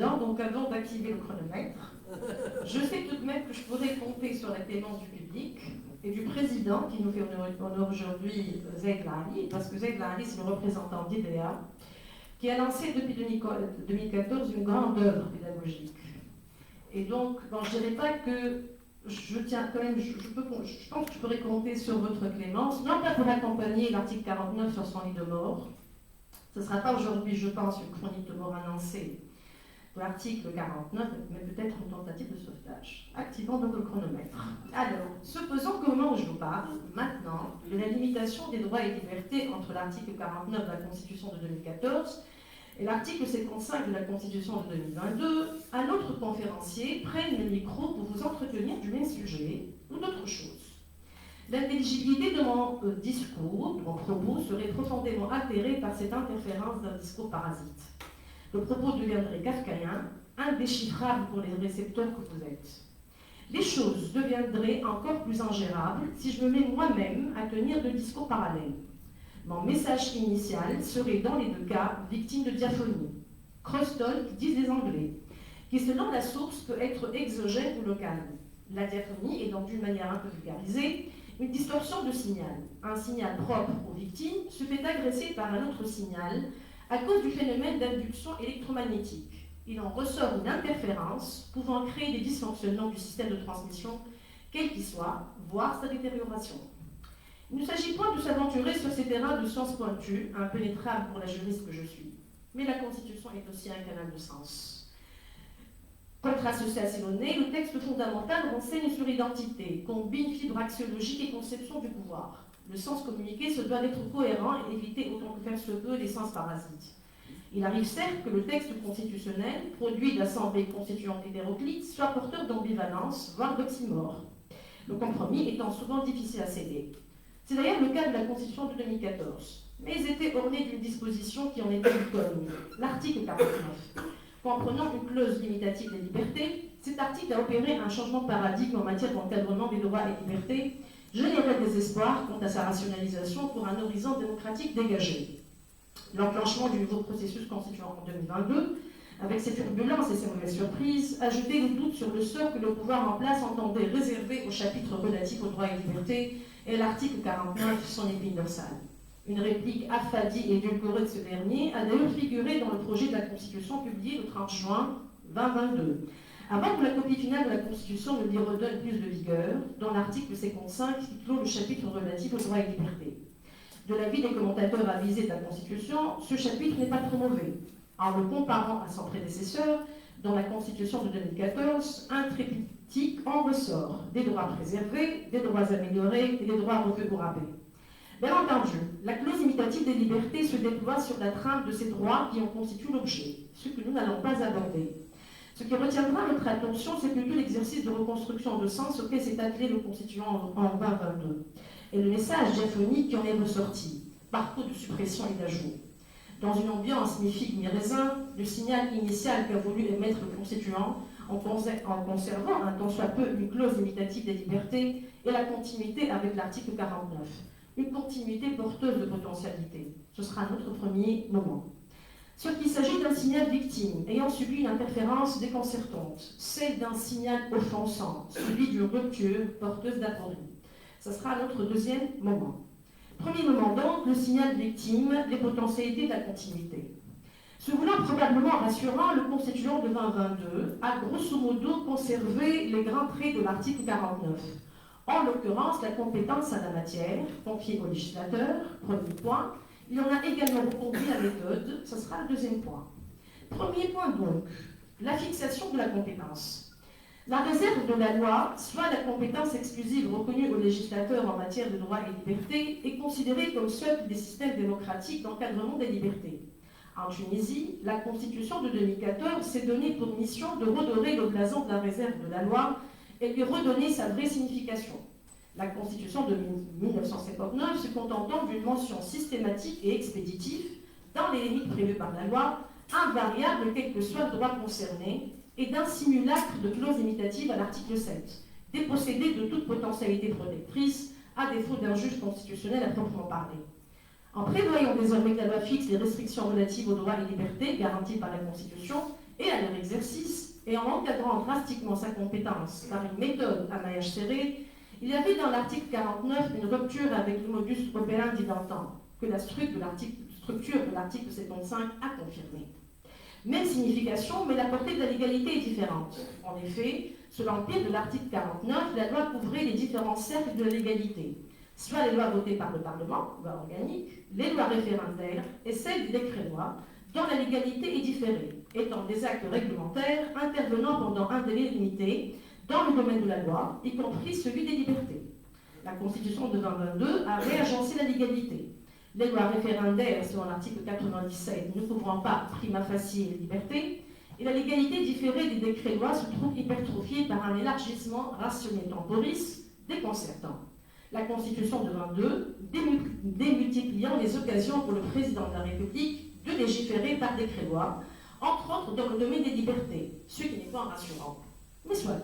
Président. Donc avant d'activer le chronomètre, je sais tout de même que je pourrais compter sur la clémence du public et du Président qui nous fait honneur aujourd'hui, Zaid Lahari, parce que Zaid Lahari, c'est le représentant d'IDEA, qui a lancé depuis 2014 une grande œuvre pédagogique. Et donc, bon, je ne dirais pas que je tiens quand même, je pense que je pourrais compter sur votre clémence, non pas pour accompagner l'article 49 sur son lit de mort. Ce ne sera pas aujourd'hui, je pense, une chronique de mort annoncée de l'article 49, mais peut-être une tentative de sauvetage. Activons donc le chronomètre. Alors, supposons qu'au moment où je vous parle, maintenant, de la limitation des droits et libertés entre l'article 49 de la Constitution de 2014 et l'article 55 de la Constitution de 2022, un autre conférencier prenne le micro pour vous entretenir du même sujet ou d'autre chose. L'intelligibilité de mon discours, de mon propos, serait profondément altérée par cette interférence d'un discours parasite. Le propos deviendrait kafkaïen, indéchiffrable pour les récepteurs que vous êtes. Les choses deviendraient encore plus ingérables si je me mets moi-même à tenir deux discours parallèles. Mon message initial serait dans les deux cas victime de diaphonie. Crosstalk, disent les Anglais, qui selon la source peut être exogène ou locale. La diaphonie est donc d'une manière un peu vulgarisée une distorsion de signal. Un signal propre aux victimes se fait agresser par un autre signal à cause du phénomène d'induction électromagnétique. Il en ressort une interférence pouvant créer des dysfonctionnements du système de transmission, quel qu'il soit, voire sa détérioration. Il ne s'agit pas de s'aventurer sur ces terrains de sciences pointues, impénétrables pour la juriste que je suis. Mais la Constitution est aussi un canal de sens. Contre-associationné, le texte fondamental renseigne sur l'identité, combine fibre axiologique et conception du pouvoir. Le sens communiqué se doit d'être cohérent et éviter autant que faire se peut les sens parasites. Il arrive certes que le texte constitutionnel, produit d'assemblées constituantes hétéroclites, soit porteur d'ambivalence, voire d'oxymore, le compromis étant souvent difficile à céder. C'est d'ailleurs le cas de la Constitution de 2014, mais ils étaient ornés d'une disposition qui en était une, l'article 49. Comprenant une clause limitative des libertés, cet article a opéré un changement de paradigme en matière d'encadrement des droits et libertés, générait des espoirs quant à sa rationalisation pour un horizon démocratique dégagé. L'enclenchement du nouveau processus constituant en 2022, avec ses turbulences et ses mauvaises surprises, ajoutait le doute sur le sort que le pouvoir en place entendait réserver au chapitre relatif aux droits et libertés et l'article 49, son épine dorsale. Une réplique affadie et édulcorée de ce dernier a d'ailleurs figuré dans le projet de la Constitution publié le 30 juin 2022. Avant que la copie finale de la Constitution ne lui redonne plus de vigueur, dans l'article 55 qui clôt le chapitre relatif aux droits et libertés. De l'avis des commentateurs avisés de la Constitution, ce chapitre n'est pas trop mauvais. En le comparant à son prédécesseur, dans la Constitution de 2014, un triptyque en ressort. Des droits préservés, des droits améliorés et des droits revus au rabais. Bien entendu, la clause imitative des libertés se déploie sur la trame de ces droits qui en constituent l'objet, ce que nous n'allons pas aborder. Ce qui retiendra notre attention, c'est plutôt l'exercice de reconstruction de sens auquel s'est attelé le constituant en 2022, et le message diaphonique qui en est ressorti, par coup de suppression et d'ajout. Dans une ambiance mi-figue, mi-raisin, le signal initial qu'a voulu émettre le constituant, en conservant un tant soit peu une clause imitative des libertés, et la continuité avec l'article 49. Une continuité porteuse de potentialité. Ce sera notre premier moment. Sauf qu'il s'agit d'un signal victime, ayant subi une interférence déconcertante, celle d'un signal offensant, celui d'une rupture porteuse d'aporie. Ce sera notre deuxième moment. Premier moment donc, le signal victime, les potentialités de la continuité. Se voulant probablement rassurant, le constituant de 2022 a grosso modo conservé les grands traits de l'article 49. En l'occurrence, la compétence à la matière, confiée au législateur, premier point. Il en a également reconduit la méthode, ce sera le deuxième point. Premier point donc, la fixation de la compétence. La réserve de la loi, soit la compétence exclusive reconnue au législateur en matière de droits et libertés, est considérée comme socle des systèmes démocratiques d'encadrement des libertés. En Tunisie, la Constitution de 2014 s'est donnée pour mission de redorer le blason de la réserve de la loi et lui redonner sa vraie signification. La Constitution de 1959 se contentant d'une mention systématique et expéditive, dans les limites prévues par la loi, invariable quel que soit le droit concerné, et d'un simulacre de clause imitative à l'article 7, dépossédé de toute potentialité protectrice, à défaut d'un juge constitutionnel à proprement parler. En prévoyant désormais que la loi fixe les restrictions relatives aux droits et libertés garanties par la Constitution et à leur exercice, l'exercice et en encadrant drastiquement sa compétence par une méthode à maillage serré, il y avait dans l'article 49 une rupture avec le modus operandi d'antan, que la structure de l'article 75 a confirmé. Même signification, mais la portée de la légalité est différente. En effet, sous l'empire de l'article 49, la loi couvrait les différents cercles de la légalité, soit les lois votées par le Parlement, loi organique, les lois référendaires et celles des décrets-lois, dont la légalité est différée, étant des actes réglementaires intervenant pendant un délai limité dans le domaine de la loi, y compris celui des libertés. La Constitution de 2022 a réagencé la légalité. Les lois référendaires, selon l'article 97, ne couvrant pas prima facie les libertés, et la légalité différée des décrets-lois se trouve hypertrophiée par un élargissement rationnel temporis déconcertant. La Constitution de 22 démultipliant les occasions pour le président de la République de légiférer par décret-loi, entre autres dans le domaine des libertés, ce qui n'est pas rassurant. Mais soit.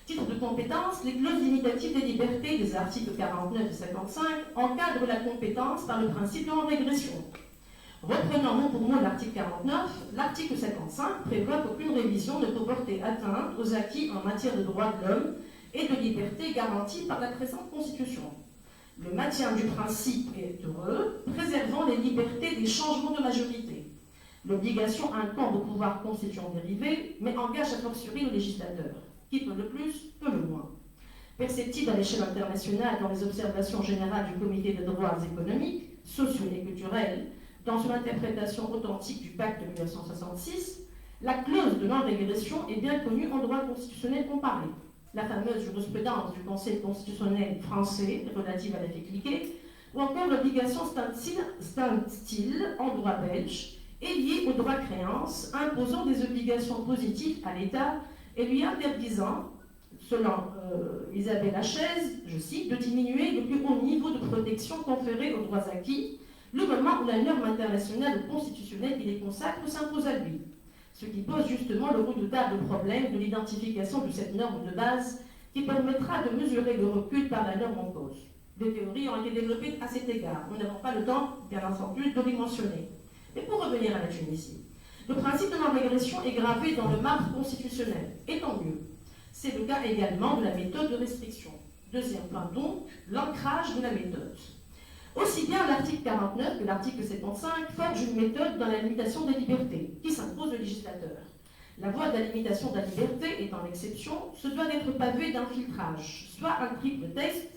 Titre de compétence, les clauses limitatives des libertés des articles 49 et 55 encadrent la compétence par le principe de non-régression. Reprenant mot pour mot l'article 49, l'article 55 prévoit qu'aucune révision ne peut porter atteinte aux acquis en matière de droits de l'homme et de liberté garantis par la présente Constitution. Le maintien du principe est heureux, préservant les libertés des changements de majorité. L'obligation incombe au pouvoir constituant dérivé, mais engage a fortiori le législateur. Qui peut le plus, peut le moins. Perceptible à l'échelle internationale dans les observations générales du Comité des droits économiques, sociaux et culturels, dans son interprétation authentique du pacte de 1966, la clause de non-régression est bien connue en droit constitutionnel comparé. La fameuse jurisprudence du Conseil constitutionnel français relative à l'effet cliquet, ou encore l'obligation standstill en droit belge, est liée au droit créance, imposant des obligations positives à l'État et lui interdisant, selon Isabelle Lachaise, je cite, de diminuer le plus haut niveau de protection conféré aux droits acquis, le moment où la norme internationale ou constitutionnelle qui les consacre s'impose à lui. Ce qui pose justement le redoutable problème de l'identification de cette norme de base qui permettra de mesurer le recul par la norme en cause. Des théories ont été développées à cet égard. Nous n'avons pas le temps, bien entendu, de les mentionner. Mais pour revenir à la Tunisie, le principe de non-régression est gravé dans le marbre constitutionnel, et tant mieux. C'est le cas également de la méthode de restriction. Deuxième point donc, l'ancrage de la méthode. Aussi bien l'article 49 que l'article 75 forgent une méthode dans la limitation des libertés, qui s'impose au législateur. La voie de la limitation de la liberté étant l'exception, ce doit être pavé d'un filtrage, soit un triple test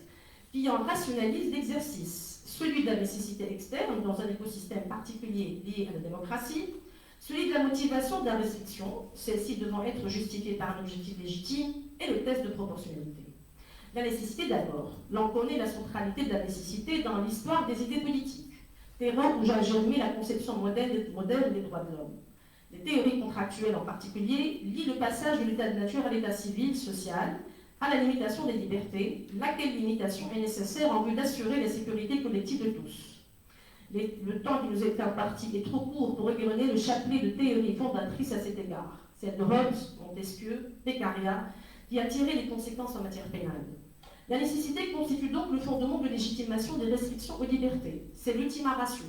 qui en rationalise l'exercice, celui de la nécessité externe dans un écosystème particulier lié à la démocratie, celui de la motivation de la restriction, celle-ci devant être justifiée par un objectif légitime, et le test de proportionnalité. La nécessité d'abord. L'on connaît la centralité de la nécessité dans l'histoire des idées politiques, terrain où a germé la conception moderne des droits de l'homme. Les théories contractuelles en particulier lient le passage de l'état de nature à l'état civil, social, à la limitation des libertés, laquelle limitation est nécessaire en vue d'assurer la sécurité collective de tous. Le temps qui nous est imparti est trop court pour égrener le chapelet de théories fondatrices à cet égard, celle de Hobbes, Montesquieu, Beccaria, qui a tiré les conséquences en matière pénale. La nécessité constitue donc le fondement de légitimation des restrictions aux libertés. C'est l'ultima ratio.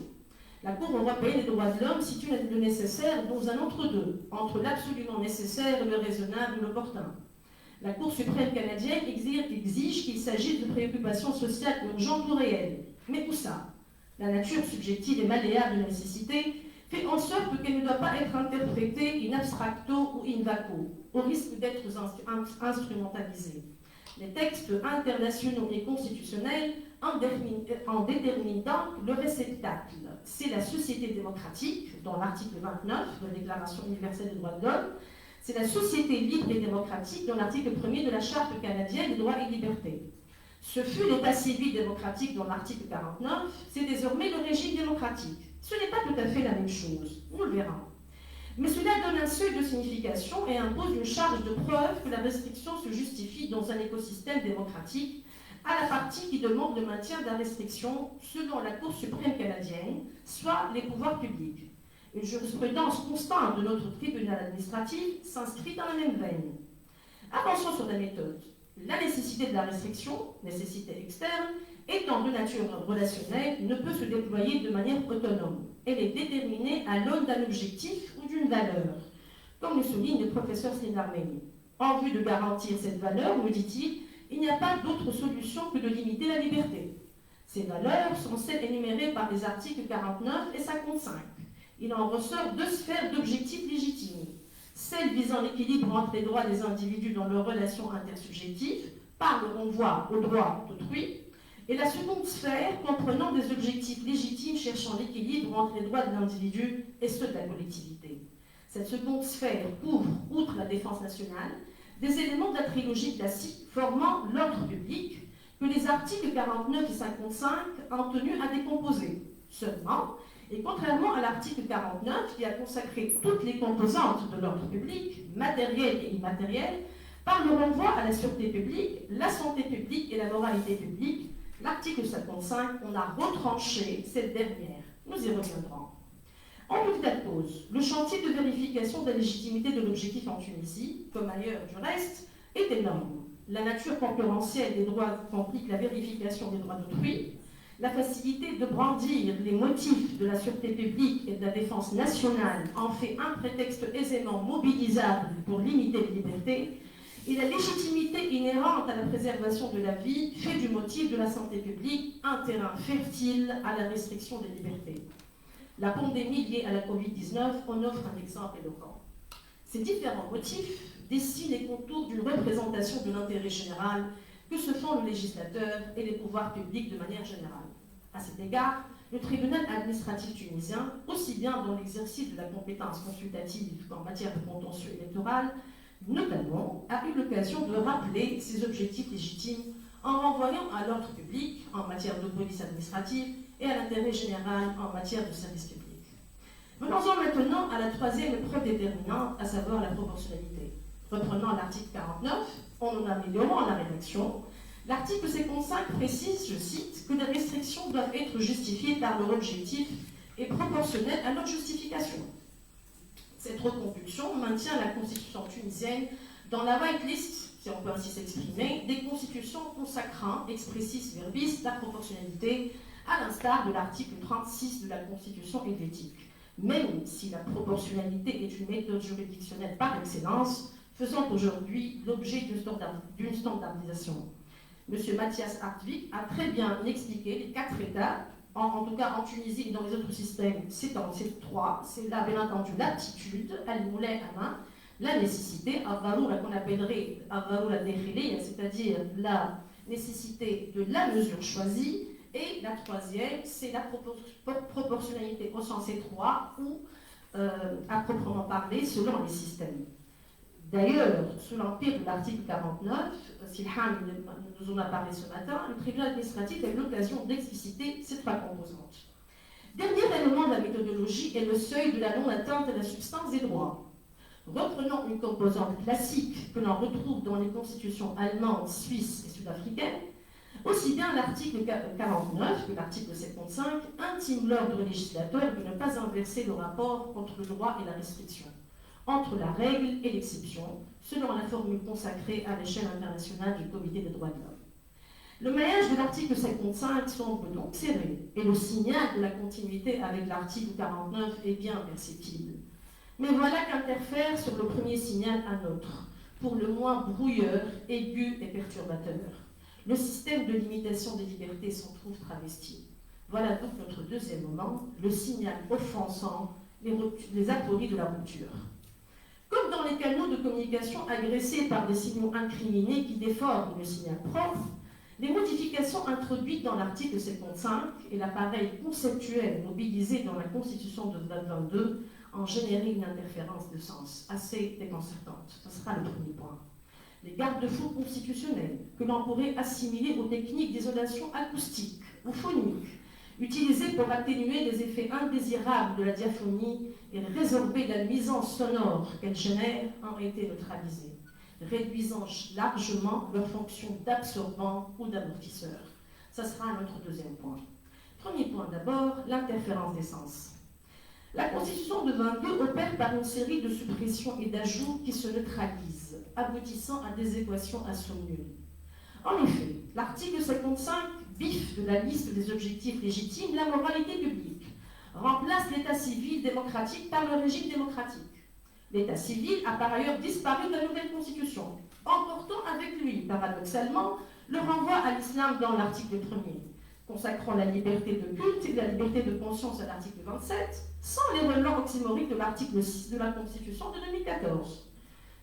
La Cour européenne des droits de l'homme situe le nécessaire dans un entre-deux, entre l'absolument nécessaire et le raisonnable ou l'opportun. La Cour suprême canadienne exige qu'il s'agisse de préoccupations sociales urgentes ou réelles. Mais où ça? La nature subjective et malléable de la nécessité fait en sorte qu'elle ne doit pas être interprétée in abstracto ou in vacuo, au risque d'être instrumentalisée. Les textes internationaux et constitutionnels en déterminent donc le réceptacle. C'est la société démocratique, dans l'article 29 de la Déclaration universelle des droits de l'homme, c'est la société libre et démocratique, dans l'article 1er de la Charte canadienne des droits et libertés. Ce fut l'état civil démocratique dans l'article 49, c'est désormais le régime démocratique. Ce n'est pas tout à fait la même chose, nous le verrons. Mais cela donne un seuil de signification et impose une charge de preuve que la restriction se justifie dans un écosystème démocratique à la partie qui demande le maintien de la restriction selon la Cour suprême canadienne, soit les pouvoirs publics. Une jurisprudence constante de notre tribunal administratif s'inscrit dans la même veine. Attention sur la méthode. La nécessité de la restriction, nécessité externe, étant de nature relationnelle, ne peut se déployer de manière autonome. Elle est déterminée à l'aune d'un objectif ou d'une valeur. comme le souligne le professeur Slinarmeni. En vue de garantir cette valeur, nous dit-il, il n'y a pas d'autre solution que de limiter la liberté. Ces valeurs sont celles énumérées par les articles 49 et 55. Il en ressort deux sphères d'objectifs légitimes. Celle visant l'équilibre entre les droits des individus dans leurs relations intersubjectives, par le renvoi aux droits d'autrui, et la seconde sphère comprenant des objectifs légitimes cherchant l'équilibre entre les droits de l'individu et ceux de la collectivité. Cette seconde sphère couvre, outre la défense nationale, des éléments de la trilogie classique formant l'ordre public que les articles 49 et 55 ont tenu à décomposer. Seulement, et contrairement à l'article 49 qui a consacré toutes les composantes de l'ordre public, matérielles et immatérielles, par le renvoi à la sûreté publique, la santé publique et la moralité publique, l'article 55, on a retranché cette dernière. Nous y reviendrons. En tout état de cause, le chantier de vérification de la légitimité de l'objectif en Tunisie, comme ailleurs du reste, est énorme. La nature concurrentielle des droits complique la vérification des droits d'autrui, la facilité de brandir les motifs de la sûreté publique et de la défense nationale en fait un prétexte aisément mobilisable pour limiter les libertés, et la légitimité inhérente à la préservation de la vie fait du motif de la santé publique un terrain fertile à la restriction des libertés. La pandémie liée à la Covid-19 en offre un exemple éloquent. Ces différents motifs dessinent les contours d'une représentation de l'intérêt général que se font le législateur et les pouvoirs publics de manière générale. À cet égard, le tribunal administratif tunisien, aussi bien dans l'exercice de la compétence consultative qu'en matière de contentieux électoral, notamment, a eu l'occasion de rappeler ses objectifs légitimes en renvoyant à l'ordre public en matière de police administrative et à l'intérêt général en matière de service public. Venons-en maintenant à la troisième épreuve déterminante, à savoir la proportionnalité. Reprenant l'article 49, en améliorant la rédaction, l'article 55 précise, je cite, que les restrictions doivent être justifiées par leur objectif et proportionnelles à leur justification. Cette reconduction maintient la constitution tunisienne dans la whitelist, si on peut ainsi s'exprimer, des constitutions consacrant expressis verbis la proportionnalité, à l'instar de l'article 36 de la Constitution helvétique. Même si la proportionnalité est une méthode juridictionnelle par excellence, faisant aujourd'hui l'objet d'une standardisation. M. Mathias Hartwig a très bien expliqué les 4 étapes, en tout cas en Tunisie et dans les autres systèmes, c'est 3. C'est là, bien entendu, l'aptitude, al-moulay à main, la nécessité, al-varoura qu'on appellerait al-varoura dekhiliya, c'est-à-dire la nécessité de la mesure choisie, et la troisième, c'est la proportionnalité au sens étroit ou, à proprement parler, selon les systèmes. D'ailleurs, sous l'empire de l'article 49, Silham nous en a parlé ce matin, le tribunal administratif a eu l'occasion d'expliciter ces 3 composantes. Dernier élément de la méthodologie est le seuil de la non-atteinte à la substance des droits. Reprenons une composante classique que l'on retrouve dans les constitutions allemandes, suisses et sud-africaines, aussi bien l'article 49 que l'article 75 intime l'ordre législateur de ne pas inverser le rapport entre le droit et la restriction, entre la règle et l'exception, selon la formule consacrée à l'échelle internationale du Comité des droits de l'homme. Le maillage de l'article 55 semble donc serré, et le signal de la continuité avec l'article 49 est bien perceptible. Mais voilà qu'interfère sur le premier signal un autre, pour le moins brouilleur, aigu et perturbateur. Le système de limitation des libertés s'en trouve travesti. Voilà donc notre deuxième moment, le signal offensant, les apories de la rupture. Comme dans les canaux de communication agressés par des signaux incriminés qui déforment le signal propre, les modifications introduites dans l'article 55 et l'appareil conceptuel mobilisé dans la Constitution de 2022 ont généré une interférence de sens assez déconcertante. Ce sera le premier point. Les garde-fous constitutionnels, que l'on pourrait assimiler aux techniques d'isolation acoustique ou phonique, utilisées pour atténuer les effets indésirables de la diaphonie et résorber la nuisance sonore qu'elle génère, ont été neutralisés, réduisant largement leur fonction d'absorbant ou d'amortisseur. Ça sera notre deuxième point. Premier point d'abord, l'interférence des sens. La Constitution de 22 opère par une série de suppressions et d'ajouts qui se neutralisent, aboutissant à des équations à somme nulle. En effet, l'article 55, bif de la liste des objectifs légitimes, la moralité publique, remplace l'état civil démocratique par le régime démocratique. L'état civil a par ailleurs disparu de la nouvelle constitution, emportant avec lui, paradoxalement, le renvoi à l'islam dans l'article 1er, consacrant la liberté de culte et la liberté de conscience à l'article 27, sans les relents oxymoriques de l'article 6 de la Constitution de 2014.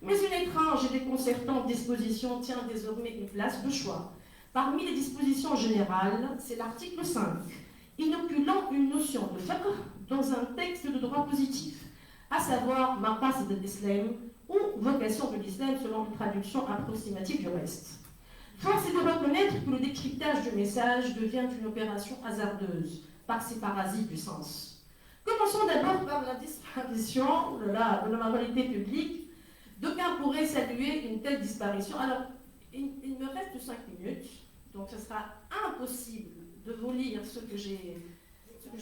Mais une étrange et déconcertante disposition tient désormais une place de choix. Parmi les dispositions générales, c'est l'article 5, inoculant une notion de fiqh dans un texte de droit positif, à savoir maqasid de l'islam ou vocation de l'islam selon une traduction approximative du reste. Force est de reconnaître que le décryptage du message devient une opération hasardeuse par ses parasites du sens. Commençons d'abord par la disparition de la moralité publique. D'aucuns pourraient saluer une telle disparition. Alors, il me reste 5 minutes, donc ce sera impossible de vous lire ce que j'ai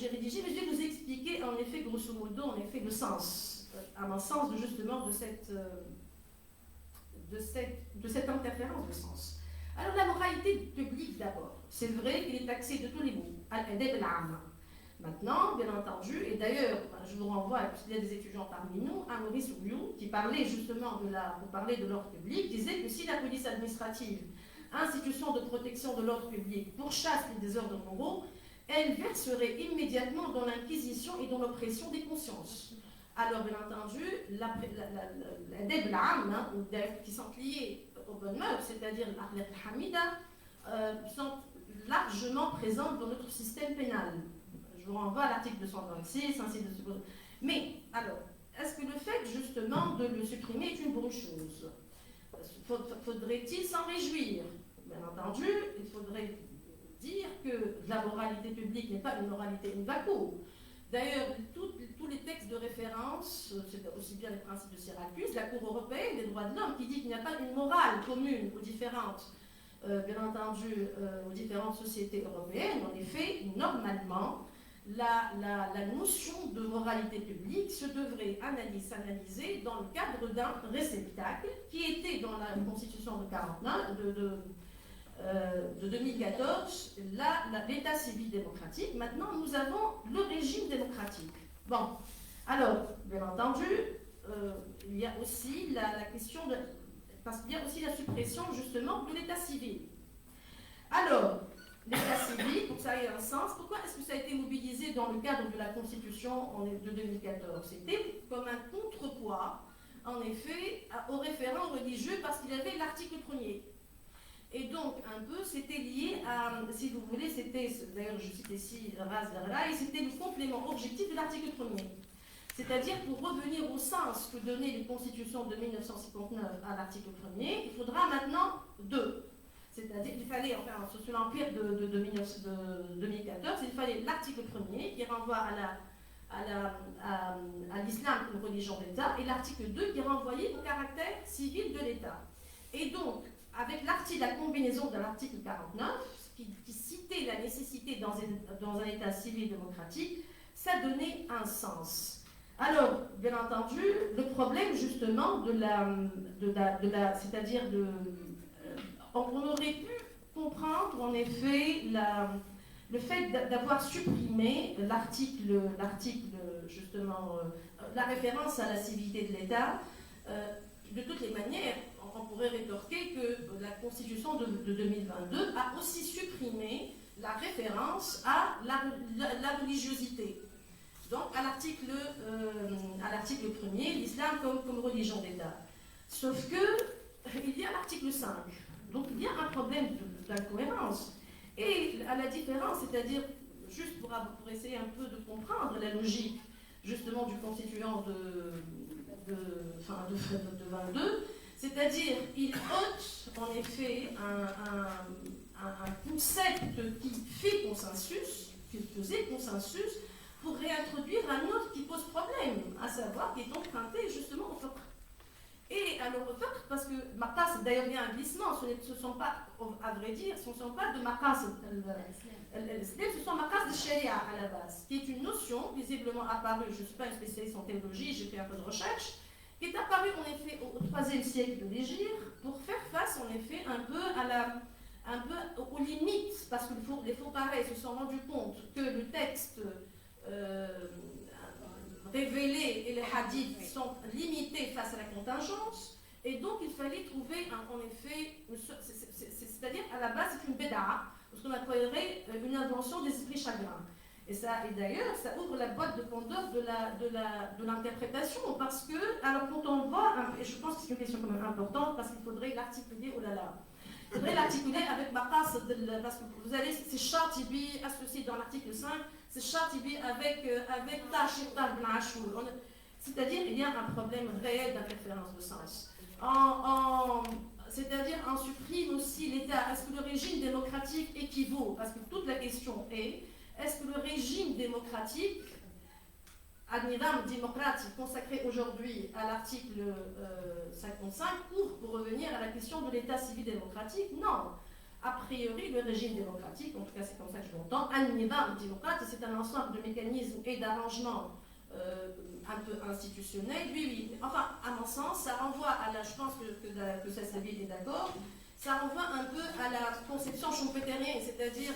rédigé, mais je vais vous expliquer en effet, grosso modo, en effet, le sens, à mon sens, justement, de cette interférence de sens. Alors, la moralité publique d'abord. C'est vrai qu'il est taxé de tous les mots. Al-adab al-'amma. Maintenant, bien entendu, et d'ailleurs, je vous renvoie, il y a des étudiants parmi nous, à Maurice Ouliou, qui parlait justement pour parler de l'ordre public, disait que si la police administrative, institution de protection de l'ordre public, pourchasse les désordres moraux, elle verserait immédiatement dans l'inquisition et dans l'oppression des consciences. Alors, bien entendu, l'adab al-'amma, qui sont liés aux bonnes mœurs, c'est-à-dire l'akhlaq al-hamida, sont largement présentes dans notre système pénal. Je vous renvoie à l'article 226, ainsi de suite. Mais, alors, est-ce que le fait justement de le supprimer est une bonne chose? Faudrait-il s'en réjouir? Bien entendu, il faudrait dire que la moralité publique n'est pas une moralité in vacuo. D'ailleurs, tous les textes de référence, c'est aussi bien les principes de Syracuse, la Cour européenne des droits de l'homme qui dit qu'il n'y a pas une morale commune aux différentes, bien entendu, aux différentes sociétés européennes. En effet, normalement, la notion de moralité publique se devrait s'analyser dans le cadre d'un réceptacle qui était dans la Constitution de 49, de 2014, l'état civil démocratique. Maintenant, nous avons le régime démocratique. Bon, alors, bien entendu, il y a aussi la question parce qu'il y a aussi la suppression, justement, de l'état civil. Alors, l'état civil, pour que ça ait un sens, pourquoi est-ce que ça a été mobilisé dans le cadre de la Constitution de 2014? C'était comme un contrepoids, en effet, au référent religieux, parce qu'il y avait l'article 1er. Et donc, un peu, c'était lié à, si vous voulez, c'était, d'ailleurs je cite ici Ras Darla, c'était le complément objectif de l'article 1er. C'est-à-dire, pour revenir au sens que donnaient les constitutions de 1959 à l'article 1er, il faudra maintenant 2. C'est-à-dire qu'il fallait, enfin, sous l'empire de 2014, il fallait l'article 1er qui renvoie à l'islam comme religion d'État, et l'article 2 qui renvoyait au caractère civil de l'État. Et donc, avec la combinaison de l'article 49, qui citait la nécessité dans un État civil démocratique, ça donnait un sens. Alors, bien entendu, le problème justement c'est-à-dire on aurait pu comprendre en effet le fait d'avoir supprimé l'article justement, la référence à la civilité de l'État. De toutes les manières, on pourrait rétorquer que la Constitution de 2022 a aussi supprimé la référence à la religiosité. Donc, à l'article 1er, l'islam comme religion d'État. Sauf que, il y a l'article 5. Donc, il y a un problème d'incohérence. Et à la différence, c'est-à-dire, juste pour essayer un peu de comprendre la logique, justement, du constituant de 22, c'est-à-dire, il ôte, en effet, un concept qui fait consensus, qui faisait consensus, pour réintroduire un autre qui pose problème, à savoir qui est emprunté justement au fiqh. Et alors au fiqh, parce que maqas, d'ailleurs il y a un glissement, ce ne sont pas, à vrai dire, ce ne sont pas de maqas, ce sont maqas de sharia à la base, qui est une notion visiblement apparue, je ne suis pas une spécialiste en théologie, j'ai fait un peu de recherche, qui est apparue en effet au IIIe siècle de l'Hégire, pour faire face en effet un peu aux limites, parce que les faux pareils se sont rendus compte que le texte révélés et les hadiths sont limités face à la contingence. Et donc, il fallait trouver, en effet, c'est-à-dire, à la base, c'est une béda'a, ce qu'on appellerait une invention des esprits chagrins. Et d'ailleurs, ça ouvre la boîte de Pandore de l'interprétation, parce que, alors quand on voit, et je pense que c'est une question quand même importante, parce qu'il faudrait l'articuler, oh là là, il faudrait l'articuler avec Maqas, parce que vous allez, c'est Shatibi associé dans l'article 5, c'est Shatibi avec Tashir Ibn Ashur. C'est-à-dire, il y a un problème réel d'interférence de sens. C'est-à-dire, on supprime aussi l'État. Est-ce que le régime démocratique équivaut? Parce que toute la question est, est-ce que le régime démocratique, Ad-Nidam démocratique consacré aujourd'hui à l'article 55, ouvre pour revenir à la question de l'État civil démocratique? Non. A priori, le régime démocratique, en tout cas c'est comme ça que je l'entends, Ad-Nidam démocratique, c'est un ensemble de mécanismes et d'arrangements un peu institutionnel. Oui. Enfin, à mon sens, ça renvoie à la, je pense que Salsabil est d'accord, ça renvoie un peu à la conception schumpeterienne, c'est-à-dire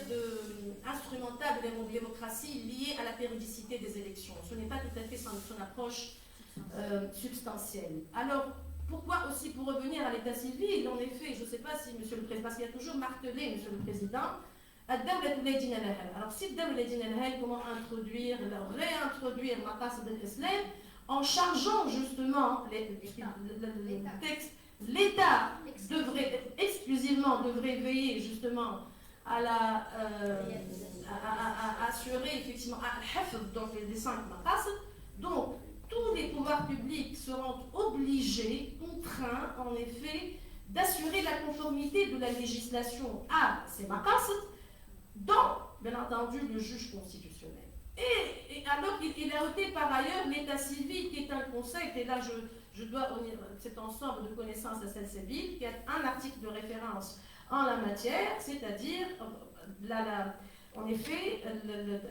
instrumentale de la démocratie liée à la périodicité des élections. Ce n'est pas tout à fait son approche substantielle. Alors, pourquoi aussi, pour revenir à l'état civil, en effet, je ne sais pas si Monsieur le Président, parce qu'il y a toujours martelé, Monsieur le Président, alors si comment introduire, réintroduire Maqasid al-Islam en chargeant justement le texte, l'État devrait exclusivement veiller justement à assurer effectivement donc les 5 Maqasid. Donc tous les pouvoirs publics seront obligés, contraints en effet, d'assurer la conformité de la législation à ces Maqasid, dont, bien entendu, le juge constitutionnel. Et alors qu'il a ôté par ailleurs l'état civil, qui est un concept, et là je dois unir cet ensemble de connaissances à Salsabil, qui a un article de référence en la matière, c'est-à-dire, en effet,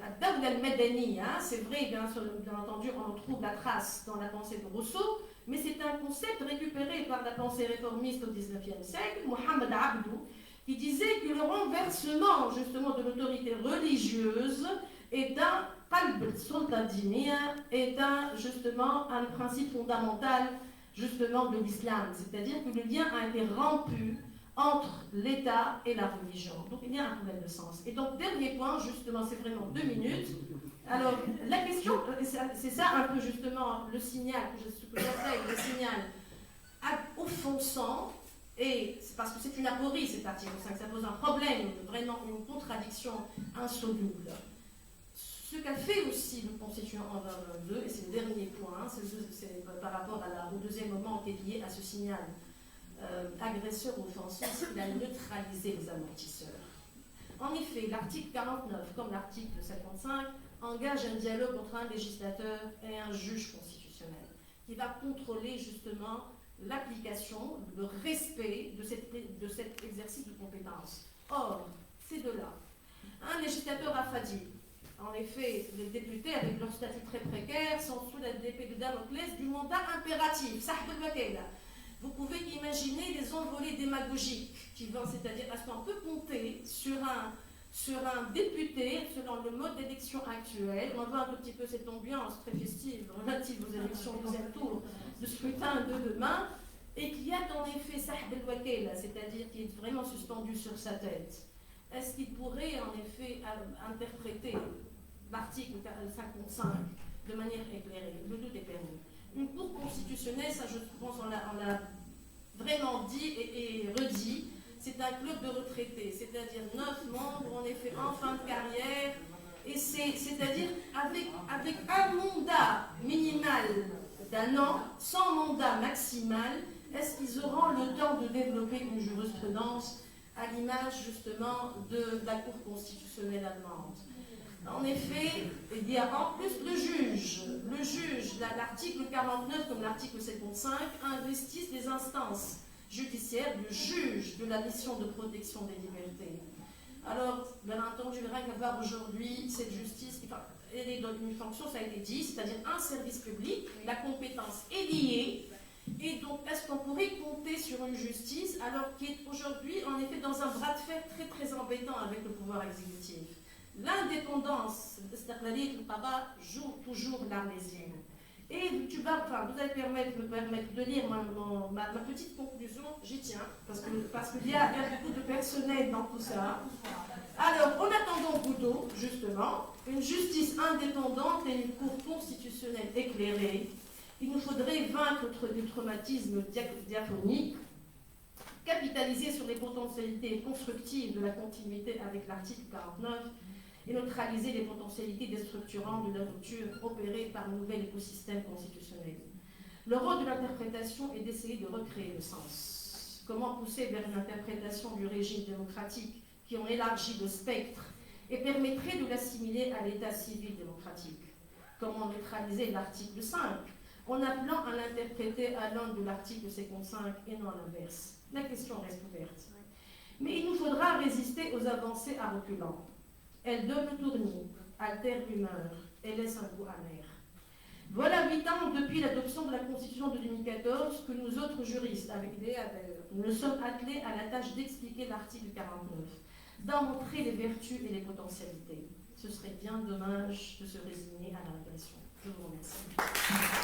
Ad-Dawla al-Madani, c'est vrai, bien entendu, on trouve la trace dans la pensée de Rousseau, mais c'est un concept récupéré par la pensée réformiste au XIXe siècle, Mohamed Abdou, qui disait que le renversement justement de l'autorité religieuse est un qalb sultadiniya, est justement un principe fondamental justement de l'islam, c'est-à-dire que le lien a été rompu entre l'État et la religion. Donc il y a un problème de sens. Et donc dernier point, justement, c'est vraiment 2 minutes. Alors la question, c'est ça un peu justement le signal, ce que j'appelle le signal offensant. Et c'est parce que c'est une aporie cet article 5, ça pose un problème, vraiment une contradiction insoluble. Ce qu'a fait aussi le constituant en 22, et c'est le dernier point, c'est par rapport au deuxième moment qui est lié à ce signal agresseur-offenseur, c'est qu'il a neutralisé les amortisseurs. En effet, l'article 49, comme l'article 55, engage un dialogue entre un législateur et un juge constitutionnel, qui va contrôler justement l'application, le respect de cet exercice de compétence. Or, ces deux-là, un législateur affadi, en effet, les députés, avec leur statut très précaire, sont sous l'épée de Damoclès du mandat impératif. Vous pouvez imaginer les envolées démagogiques qui vont, c'est-à-dire, est-ce qu'on peut compter sur un député, selon le mode d'élection actuel, on voit un tout petit peu cette ambiance très festive relative aux élections du deuxième tour, de scrutin de demain, et qu'il y a en effet Sahb el-Wakil, c'est-à-dire qui est vraiment suspendu sur sa tête. Est-ce qu'il pourrait en effet interpréter l'article 55 de manière éclairée? Le doute est permis. Une cour constitutionnelle, ça je pense on l'a vraiment dit et redit, c'est un club de retraités, c'est-à-dire 9 membres en effet en fin de carrière, et c'est-à-dire avec un mandat minimal d'1 an, sans mandat maximal, est-ce qu'ils auront le temps de développer une jurisprudence à l'image justement de la Cour constitutionnelle allemande? En effet, il y a en plus le juge, l'article 49 comme l'article 55 investissent les instances judiciaires, le juge de la mission de protection des libertés. Alors, bien entendu, il va y avoir aujourd'hui cette justice, elle est dans une fonction, ça a été dit, c'est-à-dire un service public, la compétence est liée, et donc est-ce qu'on pourrait compter sur une justice alors qui est aujourd'hui en effet dans un bras de fer très très embêtant avec le pouvoir exécutif? L'indépendance, c'est-à-dire le Qada joue toujours l'arlésienne. Et vous allez me permettre de lire ma petite conclusion, j'y tiens, parce qu'il y a beaucoup de personnel dans tout ça. Alors, en attendant Goudot, justement, une justice indépendante et une cour constitutionnelle éclairée, il nous faudrait vaincre des traumatismes diaphoniques, capitaliser sur les potentialités constructives de la continuité avec l'article 49 et neutraliser les potentialités déstructurantes de la rupture opérée par le nouvel écosystème constitutionnel. Le rôle de l'interprétation est d'essayer de recréer le sens. Comment pousser vers une interprétation du régime démocratique qui en élargit le spectre et permettrait de l'assimiler à l'état civil démocratique? Comment neutraliser l'article 5 en appelant à l'interpréter à l'angle de l'article 55 et non à l'inverse? La question reste ouverte. Mais il nous faudra résister aux avancées à reculons. Elles donnent le tournis, altèrent l'humeur et laissent un goût amer. Voilà 8 ans depuis l'adoption de la Constitution de 2014 que nous autres juristes, avec Léa d'ailleurs, nous sommes attelés à la tâche d'expliquer l'article 49, d'en montrer les vertus et les potentialités. Ce serait bien dommage de se résigner à la régression. Je vous remercie.